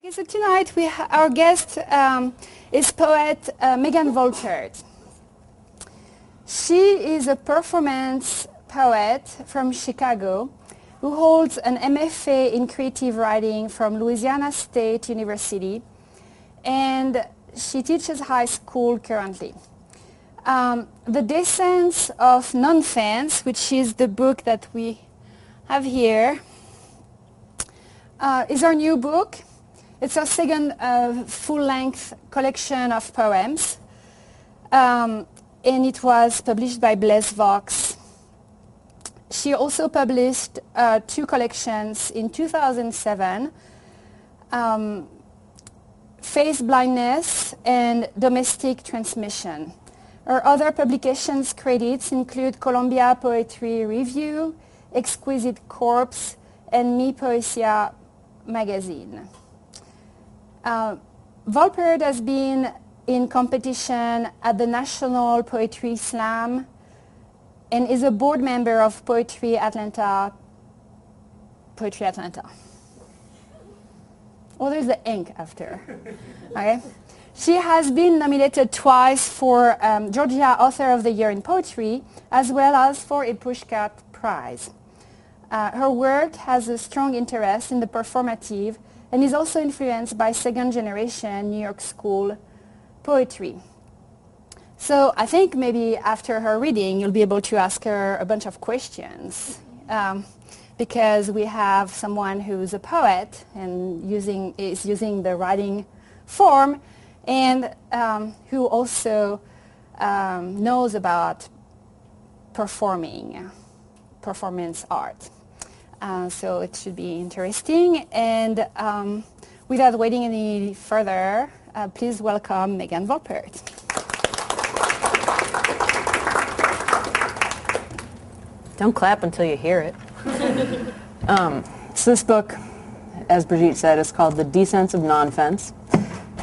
Okay, so tonight our guest is poet Megan Volpert. She is a performance poet from Chicago who holds an MFA in creative writing from Louisiana State University, and she teaches high school currently. The Desense of Nonfense, which is the book that we have here, is our new book. It's our second full-length collection of poems, and it was published by Blaise Vox. She also published two collections in 2007, Face Blindness and Domestic Transmission. Her other publications credits include Columbia Poetry Review, Exquisite Corpse, and Mi Poesia magazine. Volpert has been in competition at the National Poetry Slam and is a board member of Poetry Atlanta. Oh, there's the ink after. Okay. She has been nominated twice for Georgia Author of the Year in Poetry, as well as for a Pushcart Prize. Her work has a strong interest in the performative and is also influenced by second-generation New York School poetry. So I think maybe after her reading, you'll be able to ask her a bunch of questions, because we have someone who's a poet and is using the writing form, and who also knows about performance art. So it should be interesting. And without waiting any further, please welcome Megan Volpert. Don't clap until you hear it. So this book, as Brigitte said, is called The Desense of Nonfense,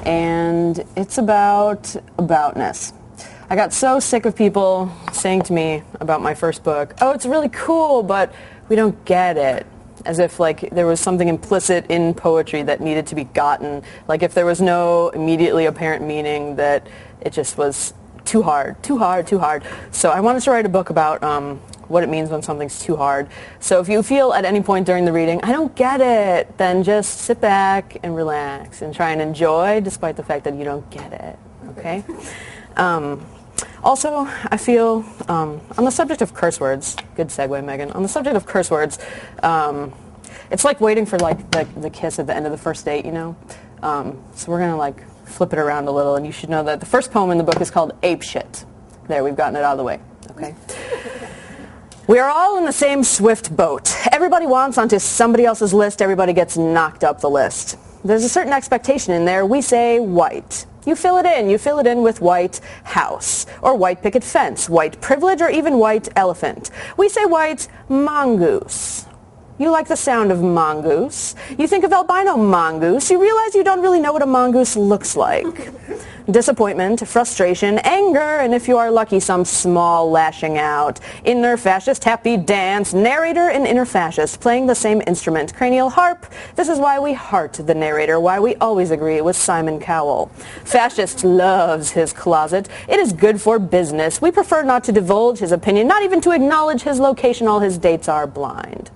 and it's about aboutness. I got so sick of people saying to me about my first book, oh, it's really cool, but we don't get it, as if like there was something implicit in poetry that needed to be gotten, like if there was no immediately apparent meaning, that it just was too hard. So I wanted to write a book about what it means when something's too hard. So if you feel at any point during the reading, I don't get it, then just sit back and relax and try and enjoy despite the fact that you don't get it, okay? Also, I feel, on the subject of curse words, good segue, Megan, on the subject of curse words, it's like waiting for like the kiss at the end of the first date, you know? So we're going to like flip it around a little, and you should know that the first poem in the book is called Apeshit. There, we've gotten it out of the way, okay? We are all in the same swift boat. Everybody wants onto somebody else's list, everybody gets knocked up the list. There's a certain expectation in there. We say white. You fill it in with white house, or white picket fence, white privilege, or even white elephant. We say white mongoose. You like the sound of mongoose. You think of albino mongoose. You realize you don't really know what a mongoose looks like. Disappointment, frustration, anger, and if you are lucky, some small lashing out. Inner fascist, happy dance, narrator and inner fascist, playing the same instrument, cranial harp. This is why we heart the narrator, why we always agree with Simon Cowell. Fascist loves his closet. It is good for business. We prefer not to divulge his opinion, not even to acknowledge his location. All his dates are blind.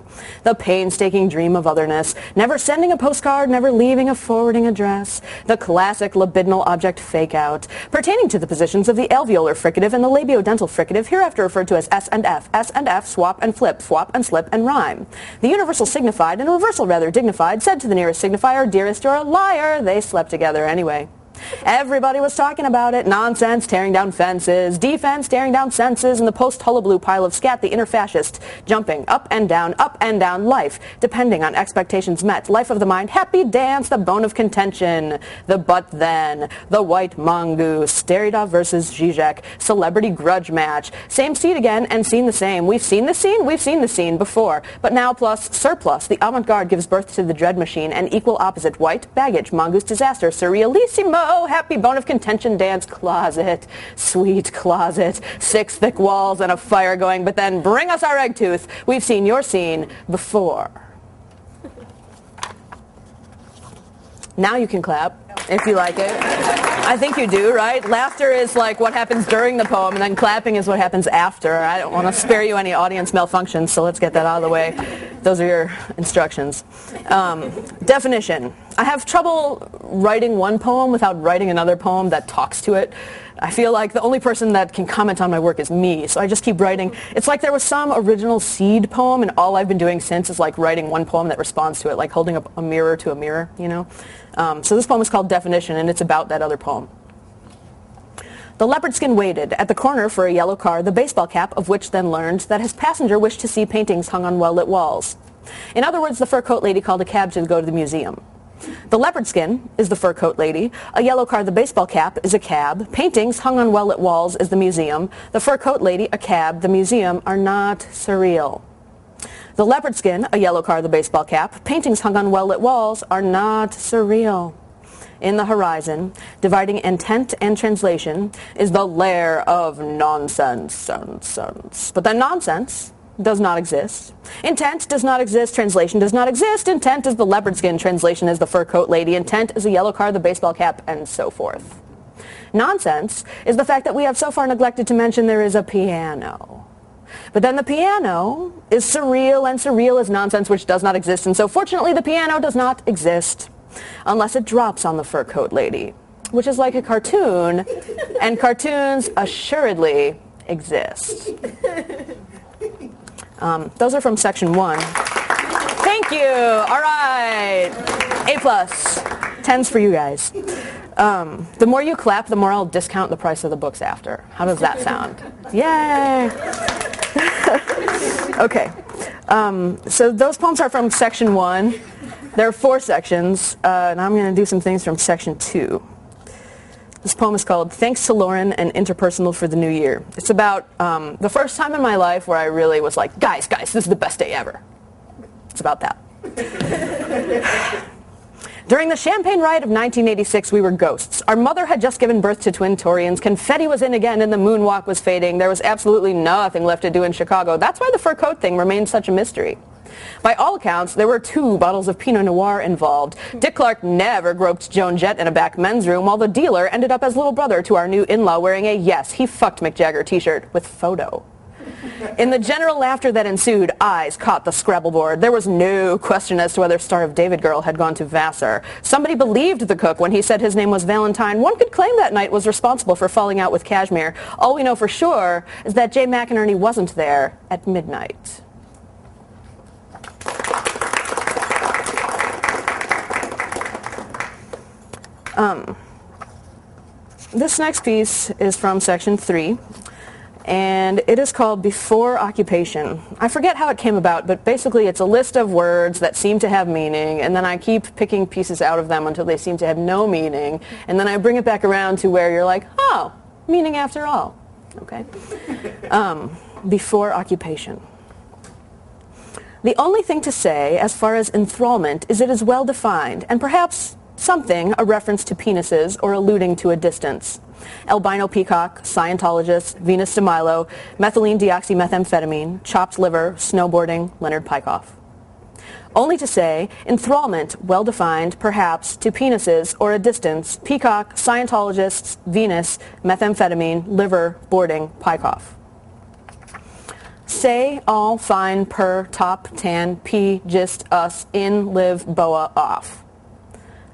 The painstaking dream of otherness, never sending a postcard, never leaving a forwarding address. The classic libidinal object fake-out, pertaining to the positions of the alveolar fricative and the labiodental fricative, hereafter referred to as S and F, swap and flip, swap and slip and rhyme. The universal signified, and a reversal rather dignified, said to the nearest signifier, dearest, you're a liar. They slept together anyway. Everybody was talking about it. Nonsense, tearing down fences. Defense, tearing down senses. And the post-hullabaloo pile of scat, the inner fascist, jumping up and down, life, depending on expectations met. Life of the mind, happy dance, the bone of contention. The but then, the white mongoose, Derrida versus Zizek, celebrity grudge match. Same seat again, and seen the same. We've seen the scene before. But now plus surplus, the avant-garde gives birth to the dread machine, and equal opposite, white baggage, mongoose disaster, surrealissimo. Happy bone of contention dance closet, sweet closet, 6 thick walls and a fire going, but then bring us our egg tooth. We've seen your scene before. Now you can clap if you like it. I think you do, right? Laughter is like what happens during the poem, and then clapping is what happens after. I don't want to spare you any audience malfunctions, so let's get that out of the way. Those are your instructions. Definition. I have trouble writing one poem without writing another poem that talks to it. I feel like the only person that can comment on my work is me, so I just keep writing. It's like there was some original seed poem, and all I've been doing since is like writing one poem that responds to it, like holding up a mirror to a mirror, you know? So this poem is called Definition, and it's about that other poem. The leopard skin waited at the corner for a yellow car, the baseball cap of which then learned that his passenger wished to see paintings hung on well-lit walls. In other words, the fur coat lady called a cab to go to the museum. The leopard skin is the fur coat lady, a yellow car, the baseball cap is a cab, paintings hung on well-lit walls is the museum, the fur coat lady, a cab, the museum are not surreal. The leopard skin, a yellow car, the baseball cap, paintings hung on well-lit walls are not surreal. In the horizon, dividing intent and translation, is the lair of nonsense. But then nonsense does not exist. Intent does not exist. Translation does not exist. Intent is the leopard skin. Translation is the fur coat lady. Intent is a yellow car, the baseball cap, and so forth. Nonsense is the fact that we have so far neglected to mention there is a piano. But then the piano is surreal, and surreal is nonsense, which does not exist. And so fortunately, the piano does not exist unless it drops on the fur coat lady, which is like a cartoon, and cartoons assuredly exist. Those are from section 1. Thank you. All right. A+. 10s for you guys. The more you clap, the more I'll discount the price of the books after. How does that sound? Yay. Okay. So those poems are from section 1. There are 4 sections, and I'm going to do some things from section 2. This poem is called Thanks to Lauren and Interpersonal for the New Year. It's about the first time in my life where I really was like, guys, this is the best day ever. It's about that. During the Champagne Riot of 1986, we were ghosts. Our mother had just given birth to twin Torians. Confetti was in again, and the moonwalk was fading. There was absolutely nothing left to do in Chicago. That's why the fur coat thing remained such a mystery. By all accounts, there were 2 bottles of Pinot Noir involved. Dick Clark never groped Joan Jett in a back men's room, while the dealer ended up as little brother to our new in-law wearing a Yes, He Fucked Mick Jagger t-shirt with photo. In the general laughter that ensued, eyes caught the Scrabble board. There was no question as to whether Star of David Girl had gone to Vassar. Somebody believed the cook when he said his name was Valentine. One could claim that night was responsible for falling out with Kashmir. All we know for sure is that Jay McInerney wasn't there at midnight. This next piece is from section 3, and it is called Before Occupation. I forget how it came about, but basically it's a list of words that seem to have meaning, and then I keep picking pieces out of them until they seem to have no meaning, and then I bring it back around to where you're like, oh, meaning after all. Okay? Before Occupation. The only thing to say as far as enthrallment is it is well defined, and perhaps something a reference to penises or alluding to a distance. Albino peacock, Scientologist, Venus de Milo, methylene deoxymethamphetamine, chopped liver, snowboarding, Leonard Pykoff. Only to say, enthrallment, well-defined, perhaps, to penises or a distance, peacock, Scientologists, Venus, methamphetamine, liver, boarding, Pykoff. Say, all, fine, per, top, tan, p, gist, us, in, live, boa, off.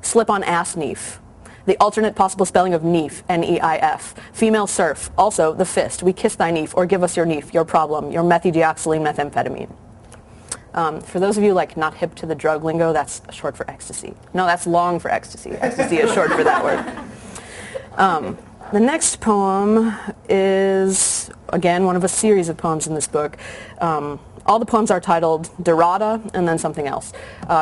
Slip on ass neef. The alternate possible spelling of neef, N-E-I-F. Female surf, also the fist. We kiss thy neef, or give us your neef, your problem, your methydeoxylene methamphetamine. For those of you like not hip to the drug lingo, that's short for ecstasy. No, that's long for ecstasy. Ecstasy is short for that word. The next poem is, again, one of a series of poems in this book. All the poems are titled Dorada and then something else.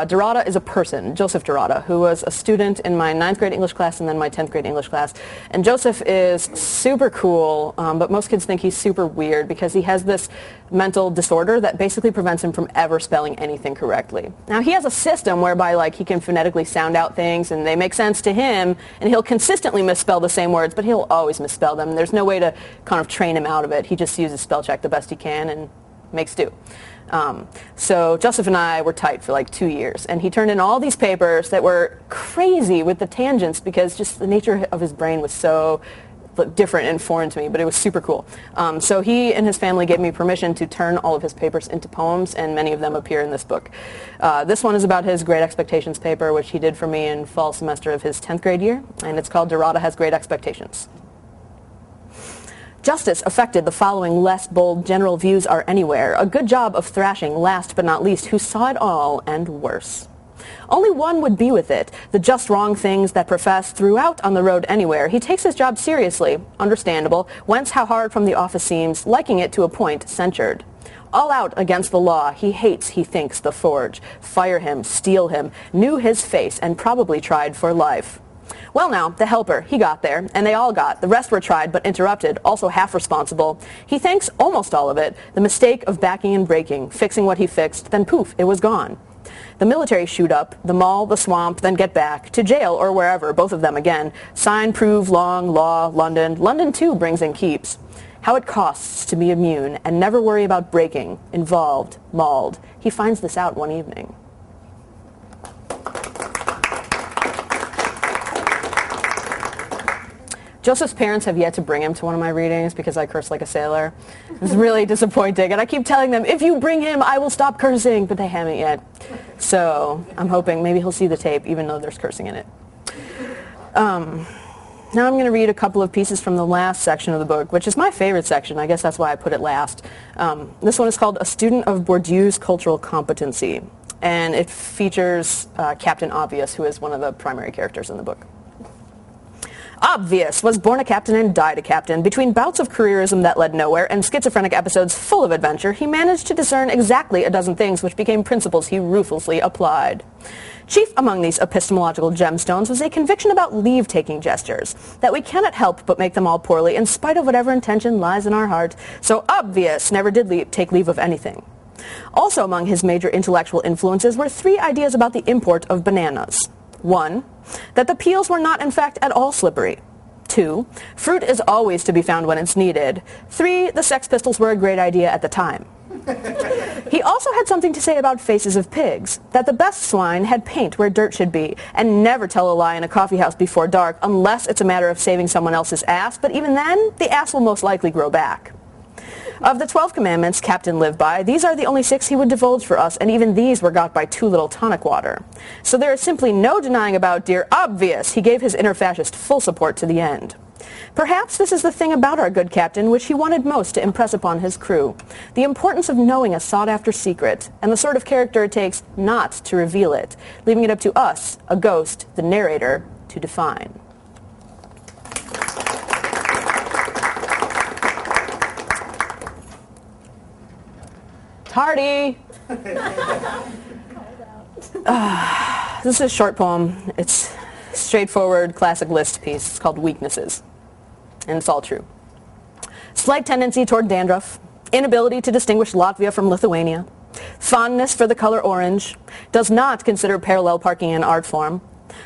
Dorada is a person, Joseph Dorada, who was a student in my 9th grade English class and then my 10th grade English class. And Joseph is super cool, but most kids think he's super weird because he has this mental disorder that basically prevents him from ever spelling anything correctly. Now, he has a system whereby like he can phonetically sound out things and they make sense to him, and he'll consistently misspell the same words, but he'll always misspell them. There's no way to kind of train him out of it. He just uses spell check the best he can, and make stew. So Joseph and I were tight for like 2 years, and he turned in all these papers that were crazy with the tangents because just the nature of his brain was so different and foreign to me, but it was super cool. So he and his family gave me permission to turn all of his papers into poems, and many of them appear in this book. This one is about his Great Expectations paper, which he did for me in fall semester of his 10th grade year, and it's called Dorada Has Great Expectations. Justice affected the following less bold general views are anywhere. A good job of thrashing, last but not least, who saw it all and worse. Only one would be with it, the just wrong things that profess throughout on the road anywhere. He takes his job seriously, understandable, whence how hard from the office seems, liking it to a point, censured. All out against the law, he hates, he thinks, the forge. Fire him, steal him, knew his face, and probably tried for life. Well now, the helper, he got there, and they all got. The rest were tried, but interrupted, also half responsible. He thanks almost all of it, the mistake of backing and breaking, fixing what he fixed, then poof, it was gone. The military shoot up, the mall, the swamp, then get back, to jail or wherever, both of them again. Sign, prove, long, law, London. London too brings and keeps. How it costs to be immune and never worry about breaking, involved, mauled. He finds this out one evening. Joseph's parents have yet to bring him to one of my readings because I curse like a sailor. It's really disappointing. And I keep telling them, if you bring him, I will stop cursing. But they haven't yet. So I'm hoping maybe he'll see the tape, even though there's cursing in it. Now I'm going to read a couple of pieces from the last section of the book, which is my favorite section. I guess that's why I put it last. This one is called A Student of Bourdieu's Cultural Competency. And it features Captain Obvious, who is one of the primary characters in the book. Obvious was born a captain and died a captain. Between bouts of careerism that led nowhere and schizophrenic episodes full of adventure, he managed to discern exactly a dozen things which became principles he ruthlessly applied. Chief among these epistemological gemstones was a conviction about leave-taking gestures, that we cannot help but make them all poorly in spite of whatever intention lies in our heart. So Obvious never did take leave of anything. Also among his major intellectual influences were 3 ideas about the import of bananas. 1, that the peels were not in fact at all slippery. 2, fruit is always to be found when it's needed. 3, the Sex Pistols were a great idea at the time. He also had something to say about faces of pigs, that the best swine had paint where dirt should be, and never tell a lie in a coffee house before dark unless it's a matter of saving someone else's ass, but even then, the ass will most likely grow back. Of the 12 commandments Captain lived by, these are the only 6 he would divulge for us, and even these were got by too little tonic water. So there is simply no denying about dear Obvious. He gave his inner fascist full support to the end. Perhaps this is the thing about our good captain which he wanted most to impress upon his crew, the importance of knowing a sought-after secret, and the sort of character it takes not to reveal it, leaving it up to us, a ghost, the narrator, to define. Tardy! This is a short poem. It's a straightforward classic list piece. It's called Weaknesses. And it's all true. Slight tendency toward dandruff, inability to distinguish Latvia from Lithuania, fondness for the color orange, does not consider parallel parking an art form,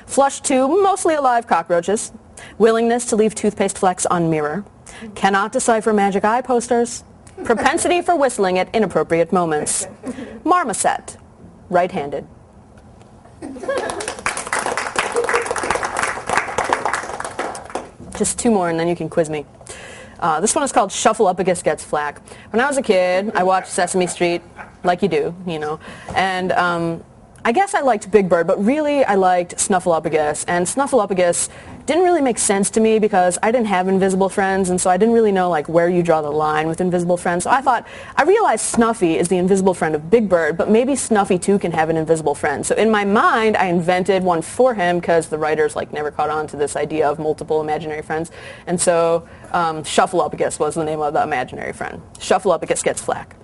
flush to mostly alive cockroaches, willingness to leave toothpaste flecks on mirror, cannot decipher magic eye posters, propensity for whistling at inappropriate moments. Marmoset, right-handed. Just 2 more and then you can quiz me. This one is called Shuffle-Up-A-Guess Gets Flack. When I was a kid, I watched Sesame Street, like you do, you know, and I guess I liked Big Bird, but really I liked Snuffleupagus. And Snuffleupagus didn't really make sense to me because I didn't have invisible friends, and so I didn't really know like where you draw the line with invisible friends. So I realized Snuffy is the invisible friend of Big Bird, but maybe Snuffy too can have an invisible friend. So in my mind, I invented one for him because the writers like never caught on to this idea of multiple imaginary friends. And so Shuffleupagus was the name of the imaginary friend. Shuffleupagus gets flack.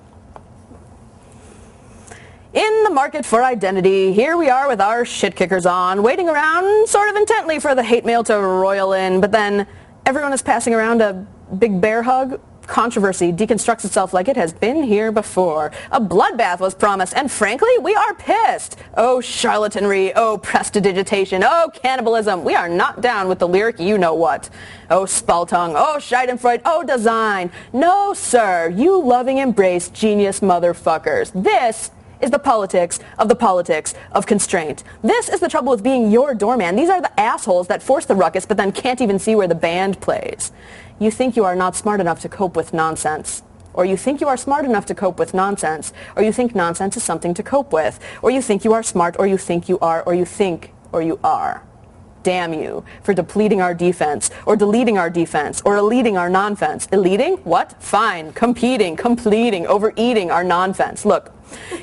In the market for identity, here we are with our shit kickers on, waiting around sort of intently for the hate mail to roil in, but then everyone is passing around a big bear hug, Controversy deconstructs itself like it has been here before. A bloodbath was promised, and frankly, we are pissed. Oh, charlatanry. Oh, prestidigitation. Oh, cannibalism. We are not down with the lyric you-know-what. Oh, Spaltung. Oh, Schadenfreude. Oh, design. No, sir. You loving embrace genius motherfuckers. This is the politics of constraint. This is the trouble with being your doorman. These are the assholes that force the ruckus but then can't even see where the band plays. You think you are not smart enough to cope with nonsense. Or you think you are smart enough to cope with nonsense. Or you think nonsense is something to cope with. Or you think you are smart, or you think you are, or you think, or you are. Damn you for depleting our defense, or deleting our defense, or eluding our nonfense. Eluding? What? Fine. Competing, completing, overeating our nonfense. Look,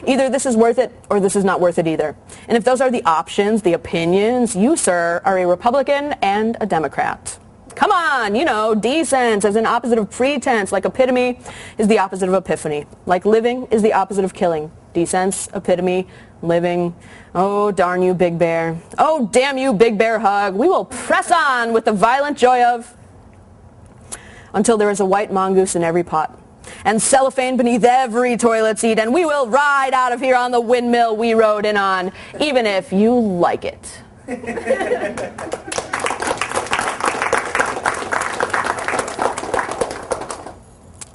either this is worth it, or this is not worth it either. And if those are the options, the opinions, you, sir, are a Republican and a Democrat. Come on, you know, desense as an opposite of pretense, like epitome is the opposite of epiphany. Like living is the opposite of killing. Desense, epitome, living. Oh, darn you, Big Bear. Oh, damn you, Big Bear hug. We will press on with the violent joy of until there is a white mongoose in every pot and cellophane beneath every toilet seat, and we will ride out of here on the windmill we rode in on, even if you like it.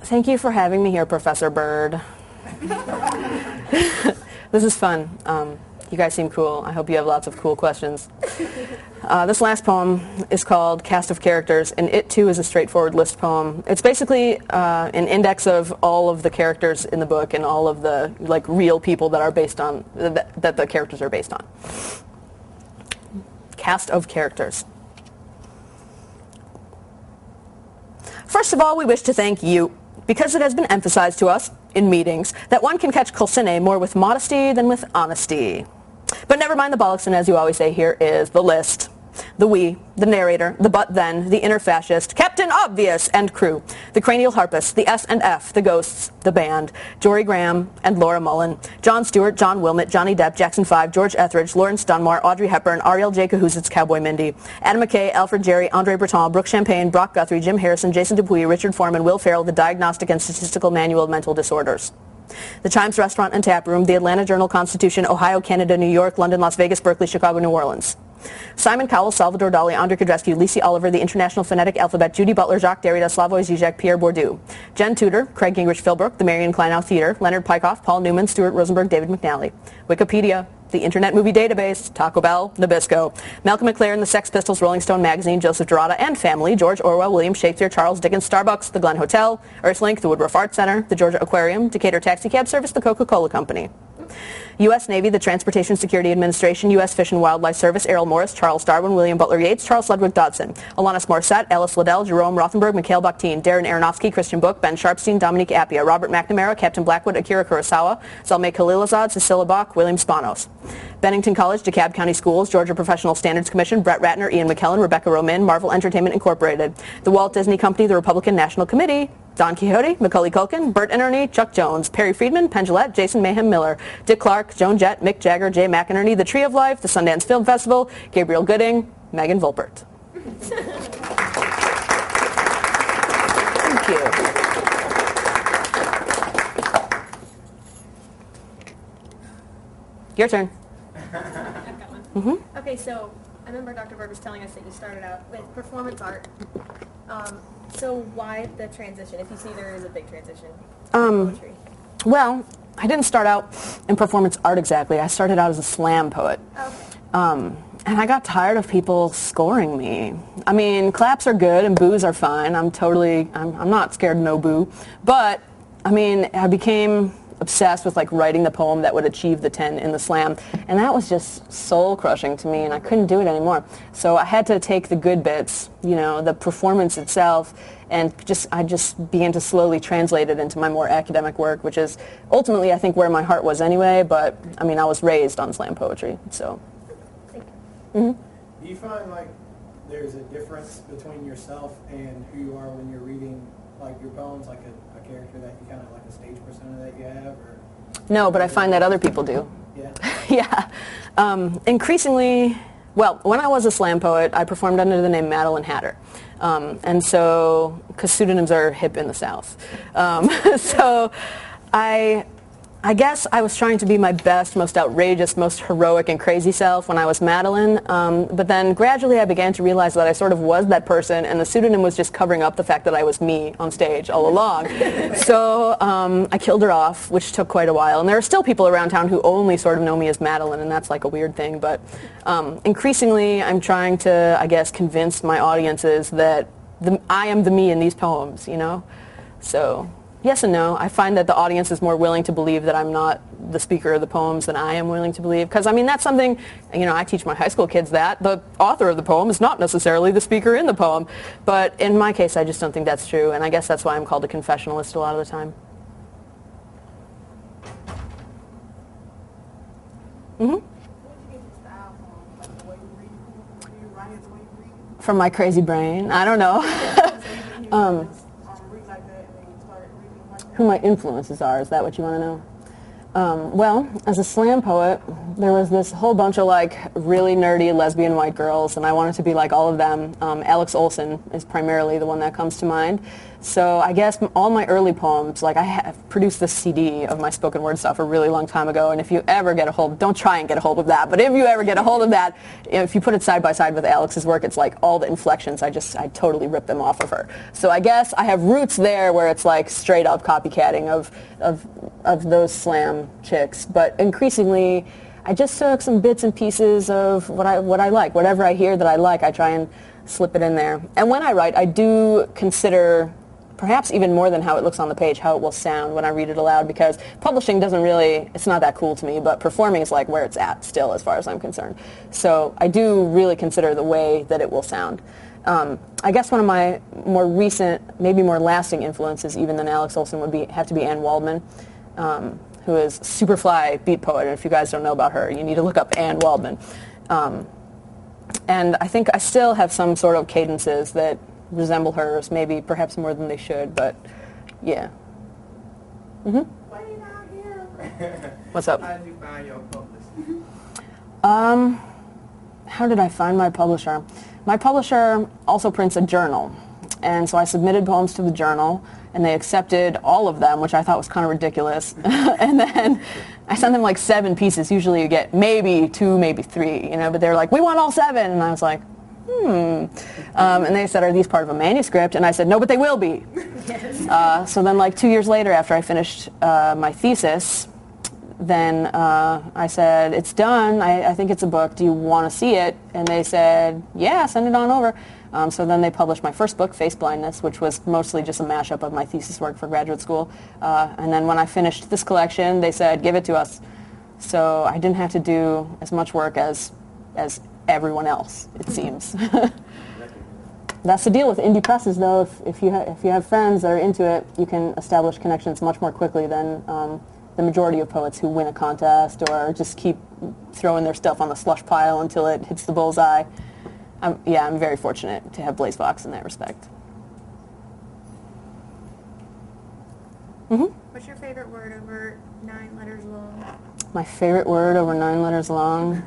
Thank you for having me here, Professor Bird. This is fun. You guys seem cool. I hope you have lots of cool questions. This last poem is called Cast of Characters, and it too is a straightforward list poem. It's basically an index of all of the characters in the book and all of the real people that are based on that the characters are based on. Cast of Characters. First of all, we wish to thank you, because it has been emphasized to us in meetings that one can catch Coulson more with modesty than with honesty. But never mind the bollocks, and as you always say, here is the list. The we, the narrator, the but then, the inner fascist, Captain Obvious, and crew, the cranial harpist, the S and F, the ghosts, the band, Jory Graham and Laura Mullen, John Stewart, John Wilmot, Johnny Depp, Jackson 5, George Etheridge, Lawrence Dunmore, Audrey Hepburn, Ariel J. Kahuzitz, Cowboy Mindy, Adam McKay, Alfred Jerry, Andre Breton, Brooke Champagne, Brock Guthrie, Jim Harrison, Jason Dupuy, Richard Foreman, Will Ferrell, the Diagnostic and Statistical Manual of Mental Disorders. The Chimes Restaurant and Tap Room, the Atlanta Journal-Constitution, Ohio, Canada, New York, London, Las Vegas, Berkeley, Chicago, New Orleans. Simon Cowell, Salvador Dali, Andre Kudrescu, Lisi Oliver, the International Phonetic Alphabet, Judy Butler, Jacques Derrida, Slavoj Žižek, Pierre Bourdieu. Jen Tudor, Craig Gingrich Philbrook, the Marion Kleinow Theater, Leonard Pykoff, Paul Newman, Stuart Rosenberg, David McNally. Wikipedia, the Internet Movie Database, Taco Bell, Nabisco. Malcolm McLaren, the Sex Pistols, Rolling Stone Magazine, Joseph Dorada and Family, George Orwell, William Shakespeare, Charles Dickens, Starbucks, the Glen Hotel, Earthlink, the Woodruff Art Center, the Georgia Aquarium, Decatur Taxi Cab Service, the Coca-Cola Company. U.S. Navy, the Transportation Security Administration, U.S. Fish and Wildlife Service, Errol Morris, Charles Darwin, William Butler Yeats, Charles Ludwig Dodson, Alanis Morissette, Alice Liddell, Jerome Rothenberg, Mikhail Bakhtin, Darren Aronofsky, Christian Book, Ben Sharpstein, Dominique Appia, Robert McNamara, Captain Blackwood, Akira Kurosawa, Zalmay Khalilzad, Cecilia Bach, William Spanos. Bennington College, DeKalb County Schools, Georgia Professional Standards Commission, Brett Ratner, Ian McKellen, Rebecca Romin, Marvel Entertainment Incorporated, the Walt Disney Company, the Republican National Committee, Don Quixote, Macaulay Culkin, Bert and Ernie, Chuck Jones, Perry Friedman, Penn Jillette, Jason Mayhem Miller, Dick Clark, Joan Jett, Mick Jagger, Jay McInerney, The Tree of Life, the Sundance Film Festival, Gabriel Gooding, Megan Volpert. Thank you. Your turn. I've got one. Mm-hmm. Okay, so I remember Dr. Bird was telling us that you started out with performance art. So why the transition, if you see there is a big transition in poetry? Well, I didn't start out in performance art exactly. I started out as a slam poet. Okay. And I got tired of people scoring me. I mean, claps are good and boos are fine. I'm not scared of no boo. But, I mean, I became obsessed with writing the poem that would achieve the 10 in the slam, and that was just soul crushing to me, and I couldn't do it anymore. So I had to take the good bits, the performance itself, and I just began to slowly translate it into my more academic work, which is ultimately I think where my heart was anyway. But I mean, I was raised on slam poetry, so. Thank you. Mm-hmm. Do you find there's a difference between yourself and who you are when you're reading your poems, a character that you kind of a stage persona that you have, or? No, but I find that other people do. Yeah. Yeah. Increasingly, Well, when I was a slam poet, I performed under the name Madeline Hatter. And so, because pseudonyms are hip in the South. So I guess I was trying to be my best, most outrageous, most heroic and crazy self when I was Madeline, but then gradually I began to realize that I sort of was that person, and the pseudonym was just covering up the fact that I was me on stage all along. So I killed her off, which took quite a while, and there are still people around town who only sort of know me as Madeline, and that's like a weird thing, but increasingly I'm trying to, I guess, convince my audiences that I am the me in these poems, you know? So yes and no. I find that the audience is more willing to believe that I'm not the speaker of the poems than I am willing to believe. Because, I mean, that's something, you know, I teach my high school kids that. The author of the poem is not necessarily the speaker in the poem. But in my case, I just don't think that's true. And I guess that's why I'm called a confessionalist a lot of the time. From my crazy brain. I don't know. Who my influences are, is that what you want to know? Well, as a slam poet, there was this whole bunch of like really nerdy lesbian white girls, and I wanted to be like all of them. Alex Olson is primarily the one that comes to mind. So I guess all my early poems, like I have produced this CD of my spoken word stuff a really long time ago, and if you ever get a hold, don't try and get a hold of that, but if you ever get a hold of that, if you put it side by side with Alex's work, it's like all the inflections, I totally ripped them off of her. So I guess I have roots there where it's like straight up copycatting of those slam chicks, but increasingly I just took some bits and pieces of what I like. Whatever I hear that I like, I try and slip it in there. And when I write, I do consider, perhaps even more than how it looks on the page, how it will sound when I read it aloud, because publishing doesn't really, it's not that cool to me, but performing is like where it's at still as far as I'm concerned. So I do really consider the way that it will sound. I guess one of my more recent, maybe more lasting influences even than Alex Olson would have to be Anne Waldman, who is super fly beat poet, and if you guys don't know about her, you need to look up Anne Waldman. And I think I still have some sort of cadences that resemble hers, maybe perhaps more than they should, but yeah. What's up? How did you find your publisher? How did I find my publisher? My publisher also prints a journal, and so I submitted poems to the journal, and they accepted all of them, which I thought was kind of ridiculous. And then I sent them like 7 pieces. Usually you get maybe 2, maybe 3, you know, but they're like, we want all 7, and I was like, and they said, are these part of a manuscript? And I said, no, but they will be. So then like 2 years later, after I finished my thesis, then I said, it's done. I think it's a book. Do you want to see it? And they said, yeah, send it on over. So then they published my first book, Face Blindness, which was mostly just a mashup of my thesis work for graduate school. And then when I finished this collection, they said, give it to us. So I didn't have to do as much work as everyone else, it seems. That's the deal with indie presses, though. If you have friends that are into it, you can establish connections much more quickly than the majority of poets who win a contest or just keep throwing their stuff on the slush pile until it hits the bullseye. I'm very fortunate to have Blaze Vox in that respect. What's your favorite word over 9 letters long? My favorite word over 9 letters long?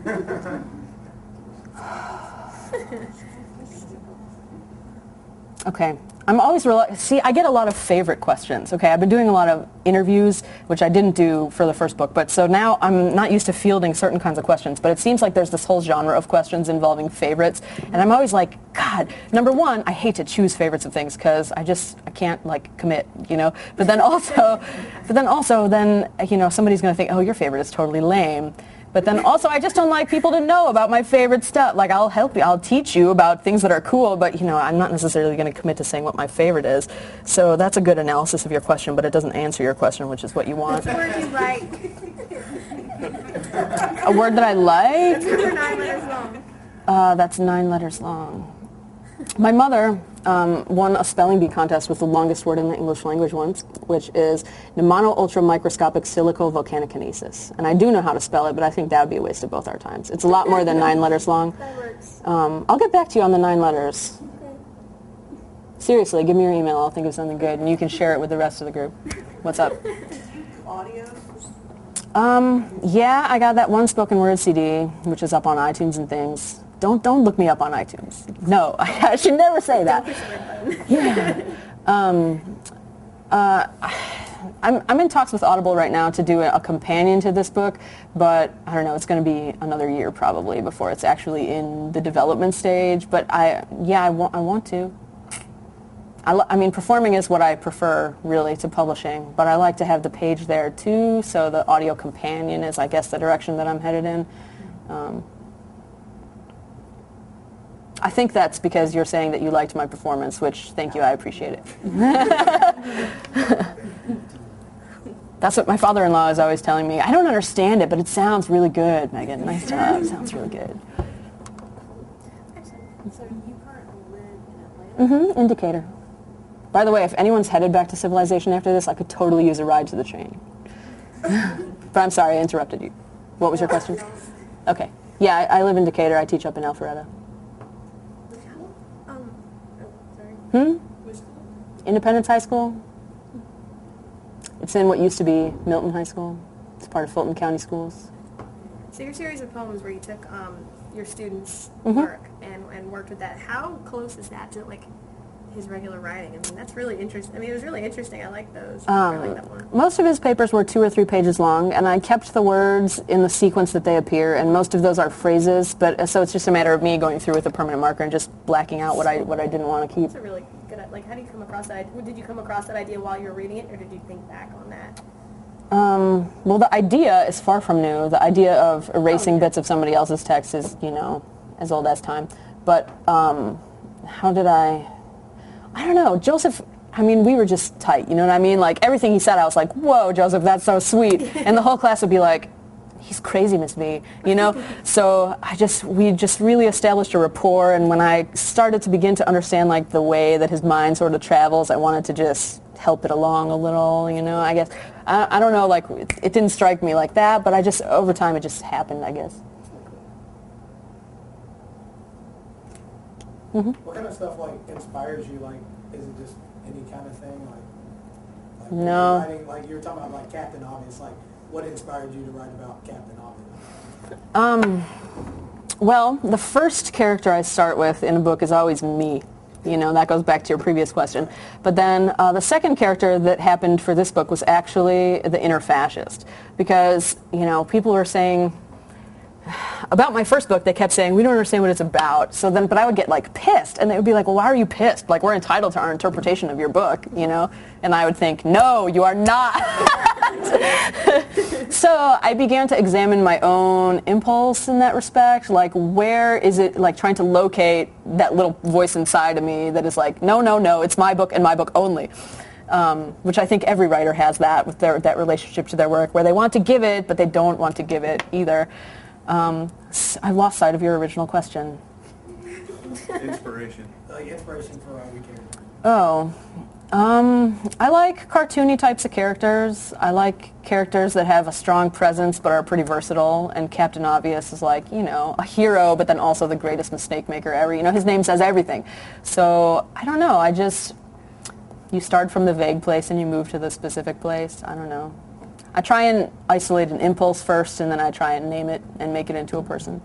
Okay. I'm always see, I get a lot of favorite questions. Okay, I've been doing a lot of interviews, which I didn't do for the first book, but so now I'm not used to fielding certain kinds of questions, but it seems like there's this whole genre of questions involving favorites, and I'm always like, God, number one, I hate to choose favorites of things because I can't like commit, you know, but then also, you know, somebody's going to think, oh, your favorite is totally lame. But then also, I just don't like people to know about my favorite stuff. Like, I'll help you. I'll teach you about things that are cool, but, you know, I'm not necessarily going to commit to saying what my favorite is. So that's a good analysis of your question, but it doesn't answer your question, which is what you want. What's a word you like? A word that I like? That's over 9 letters long. That's 9 letters long. My mother won a spelling bee contest with the longest word in the English language once, which is pneumono-ultramicroscopic silico-volcanokinesis. And I do know how to spell it, but I think that would be a waste of both our times. It's a lot more than 9 letters long. That works. I'll get back to you on the 9 letters. Okay. Seriously, give me your email. I'll think of something good, and you can share it with the rest of the group. What's up? Audio? Yeah, I got that one spoken word CD, which is up on iTunes and things. don't look me up on iTunes. No, I should never say that. Yeah. I'm in talks with Audible right now to do a companion to this book, but I don't know, it's going to be another year probably before it's actually in the development stage. But I want to. I mean, performing is what I prefer really to publishing, but I like to have the page there too, so the audio companion is, I guess, the direction that I'm headed in. I think that's because you're saying that you liked my performance, which, thank you, I appreciate it. That's what my father-in-law is always telling me. I don't understand it, but it sounds really good, Megan. Nice job. It sounds really good. So you currently live in Atlanta? In Decatur. By the way, if anyone's headed back to Civilization after this, I could totally use a ride to the train. But I'm sorry, I interrupted you. What was your question? Okay. Yeah, I live in Decatur. I teach up in Alpharetta. Sorry. Which school? Independence High School. It's in what used to be Milton High School. It's part of Fulton County Schools. So your series of poems where you took your students' Mhm. work and worked with that, how close is that to like his regular writing? I mean, that's really interesting. I mean, it was really interesting. I like those. I like that one. Most of his papers were 2 or 3 pages long, and I kept the words in the sequence that they appear, and most of those are phrases, but so it's just a matter of me going through with a permanent marker and just blacking out what I didn't want to keep. That's a really good, like, how do you come across that? Did you come across that idea while you were reading it, or did you think back on that? Well, the idea is far from new. The idea of erasing bits of somebody else's text is, as old as time. But how did I don't know. Joseph, I mean, we were just tight, you know what I mean? Like, everything he said, I was like, whoa, Joseph, that's so sweet. And the whole class would be like, he's crazy, Miss V, So we just really established a rapport, and when I started to begin to understand, like, the way that his mind sort of travels, I wanted to just help it along a little, I guess. I don't know, like, it didn't strike me like that, but over time, it just happened, I guess. Mm-hmm. What kind of stuff like inspires you? Like, is it just any kind of thing? Like No. writing, like you were talking about, like Captain Obvious. Like, what inspired you to write about Captain Obvious? Well, the first character I start with in a book is always me. That goes back to your previous question. But then the second character that happened for this book was actually the inner fascist, because people were saying. About my first book, they kept saying, we don't understand what it's about. So then, but I would get, like, pissed. And they would be like, well, why are you pissed? Like, we're entitled to our interpretation of your book, And I would think, no, you are not. So I began to examine my own impulse in that respect. Like, where is it, like, trying to locate that little voice inside of me that is like, no, no, no, it's my book and my book only. Which I think every writer has that with that relationship to their work, where they want to give it, but they don't want to give it either. I lost sight of your original question. Inspiration. Like, inspiration for our character. Oh, I like cartoony types of characters. I like characters that have a strong presence but are pretty versatile. And Captain Obvious is like, a hero, but then also the greatest mistake maker ever. His name says everything. So I don't know. You start from the vague place and you move to the specific place. I don't know. I try and isolate an impulse first, and then I try and name it and make it into a person.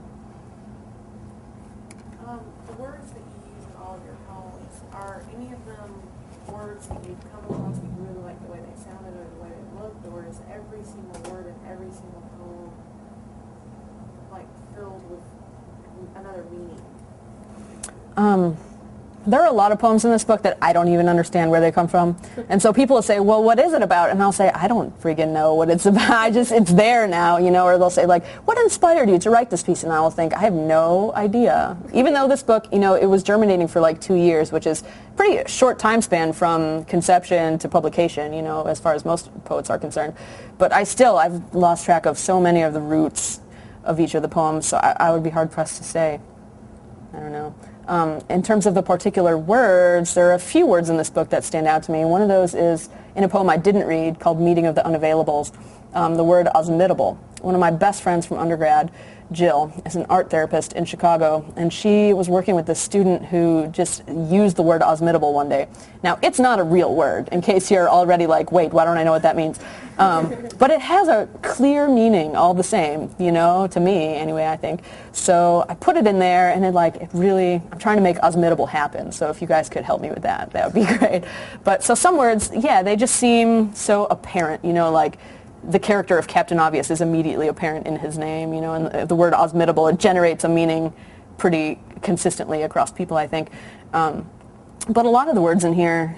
The words that you use in all of your poems, are any of them words that you've come across that you really like the way they sounded or the way they looked, or is every single word in every single poem like filled with another meaning? There are a lot of poems in this book that I don't even understand where they come from. And so people will say, well, what is it about? And I'll say, I don't freaking know what it's about. It's there now, or they'll say, like, what inspired you to write this piece? And I will think, I have no idea. Even though this book, it was germinating for like 2 years, which is pretty short time span from conception to publication, as far as most poets are concerned. But I've lost track of so many of the roots of each of the poems, so I would be hard-pressed to say. I don't know. In terms of the particular words, there are a few words in this book that stand out to me. One of those is in a poem I didn't read called Meeting of the Unavailables, the word osmitable. one of my best friends from undergrad, Jill, is an art therapist in Chicago, and she was working with this student who just used the word osmitable one day. Now, it's not a real word, in case you're already like, wait, why don't I know what that means? But it has a clear meaning all the same, you know, to me anyway, I think. So I put it in there, and I'm trying to make osmitable happen. So if you guys could help me with that, that would be great. But so some words, yeah, they just seem so apparent, you know, like the character of Captain Obvious is immediately apparent in his name, you know, and the word osmitable, it generates a meaning pretty consistently across people, I think. But a lot of the words in here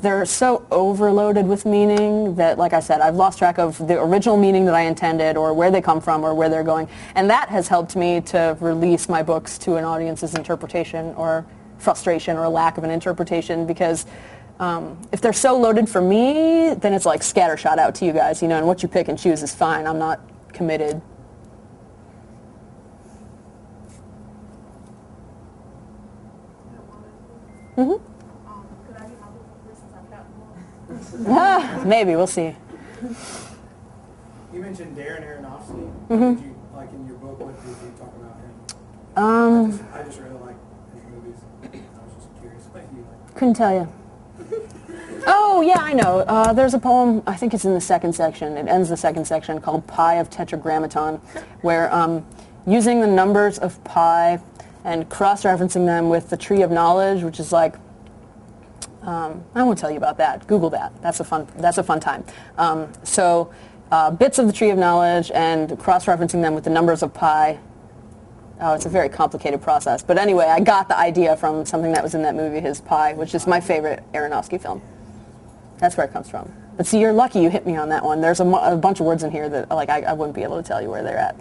they're so overloaded with meaning that, like I said, I've lost track of the original meaning that I intended or where they come from or where they're going. And that has helped me to release my books to an audience's interpretation or frustration or lack of an interpretation, because if they're so loaded for me, then it's like scattershot out to you guys, you know, and what you pick and choose is fine. I'm not committed. Mm-hmm. Could I get my book for free since I've gotten one? Maybe, we'll see. You mentioned Darren Aronofsky. Mm-hmm. Did you, like in your book, what did you talk about him? I just really like his movies. I was just curious what you like. Couldn't tell you. Oh, yeah, I know. There's a poem, I think it's in the second section. It ends the second section, called Pi of Tetragrammaton, where using the numbers of pi and cross-referencing them with the tree of knowledge, which is like, I won't tell you about that. Google that. That's a fun time. So bits of the tree of knowledge and cross-referencing them with the numbers of pi. Oh, it's a very complicated process. But anyway, I got the idea from something that was in that movie, his Pi, which is my favorite Aronofsky film. That's where it comes from. But see, you're lucky you hit me on that one. There's a bunch of words in here that like I wouldn't be able to tell you where they're at.